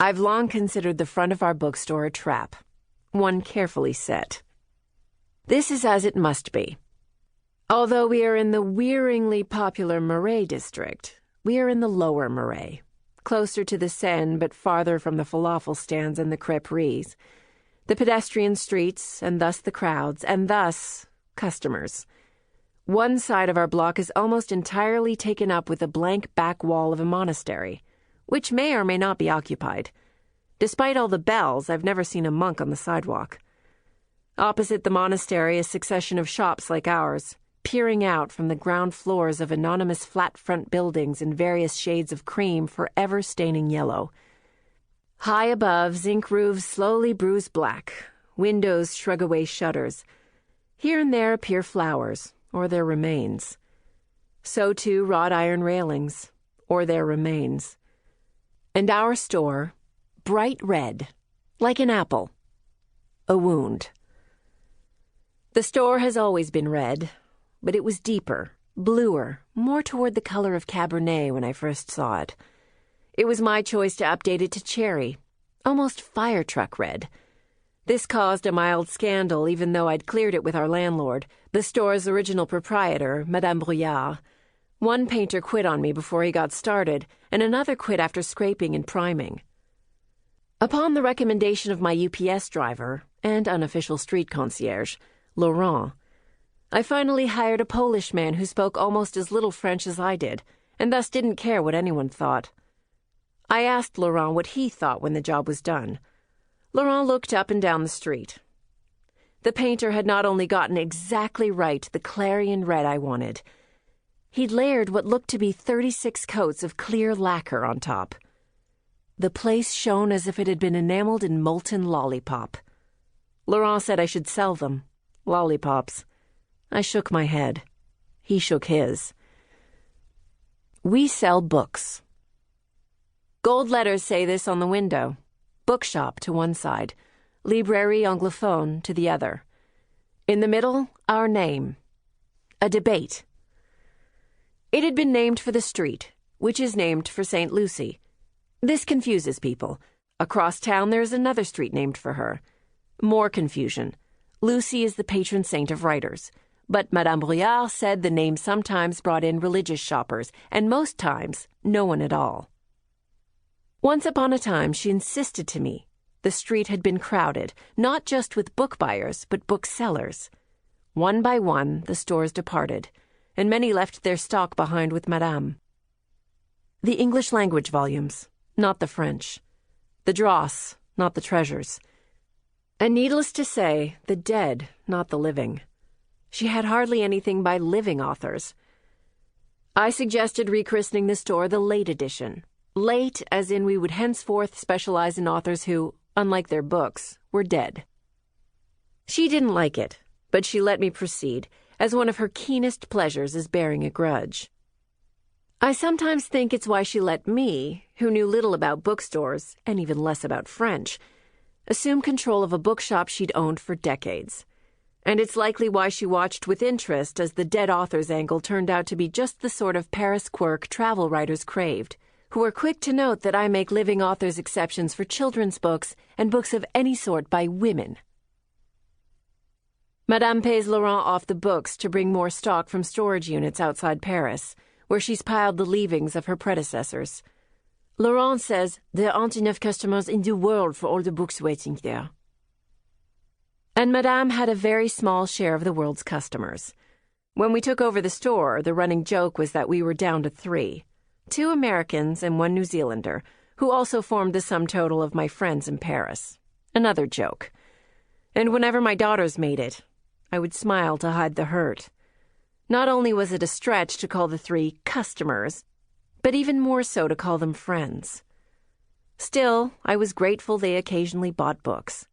I've long considered the front of our bookstore a trap, one carefully set. This is as it must be. Although we are in the wearingly popular Marais district, we are in the lower Marais, closer to the Seine but farther from the falafel stands and the crêperies, the pedestrian streets, and thus the crowds, and thus customers. One side of our block is almost entirely taken up with the blank back wall of a monastery, which may or may not be occupied. Despite all the bells, I've never seen a monk on the sidewalk. Opposite the monastery, a succession of shops like ours, peering out from the ground floors of anonymous flat-front buildings in various shades of cream forever staining yellow. High above, zinc roofs slowly bruise black, windows shrug away shutters. Here and there appear flowers, or their remains. So too wrought iron railings, or their remains. And our store, bright red, like an apple, a wound. The store has always been red, but it was deeper, bluer, more toward the color of Cabernet when I first saw it. It was my choice to update it to cherry, almost fire truck red. This caused a mild scandal, even though I'd cleared it with our landlord, the store's original proprietor, Madame Brouillard. One painter quit on me before he got started, and another quit after scraping and priming. Upon the recommendation of my UPS driver and unofficial street concierge, Laurent, I finally hired a Polish man who spoke almost as little French as I did, and thus didn't care what anyone thought. I asked Laurent what he thought when the job was done. Laurent looked up and down the street. The painter had not only gotten exactly right the clarion red I wanted, he'd layered what looked to be 36 coats of clear lacquer on top. The place shone as if it had been enameled in molten lollipop. Laurent said I should sell them. Lollipops. I shook my head. He shook his. We sell books. Gold letters say this on the window. Bookshop to one side, Librairie Anglophone to the other. In the middle, our name. A debate. It had been named for the street, which is named for St. Lucy. This confuses people. Across town there is another street named for her. More confusion. Lucy is the patron saint of writers. But Madame Brouillard said the name sometimes brought in religious shoppers, and most times, no one at all. Once upon a time, she insisted to me the street had been crowded, not just with book buyers, but booksellers. One by one, the stores departed, and many left their stock behind with Madame. The English language volumes, not the French. The dross, not the treasures. And needless to say, the dead, not the living. She had hardly anything by living authors. I suggested rechristening the store the Late Edition. Late, as in we would henceforth specialize in authors who, unlike their books, were dead. She didn't like it, but she let me proceed, as one of her keenest pleasures is bearing a grudge. I sometimes think it's why she let me, who knew little about bookstores, and even less about French, assume control of a bookshop she'd owned for decades. And it's likely why she watched with interest as the dead authors angle turned out to be just the sort of Paris quirk travel writers craved, who were quick to note that I make living authors exceptions for children's books and books of any sort by women. Madame pays Laurent off the books to bring more stock from storage units outside Paris, where she's piled the leavings of her predecessors. Laurent says there aren't enough customers in the world for all the books waiting there. And Madame had a very small share of the world's customers. When we took over the store, the running joke was that we were down to 3. 2 Americans and 1 New Zealander, who also formed the sum total of my friends in Paris. Another joke. And whenever my daughters made it, I would smile to hide the hurt. Not only was it a stretch to call the 3 customers, but even more so to call them friends. Still, I was grateful they occasionally bought books.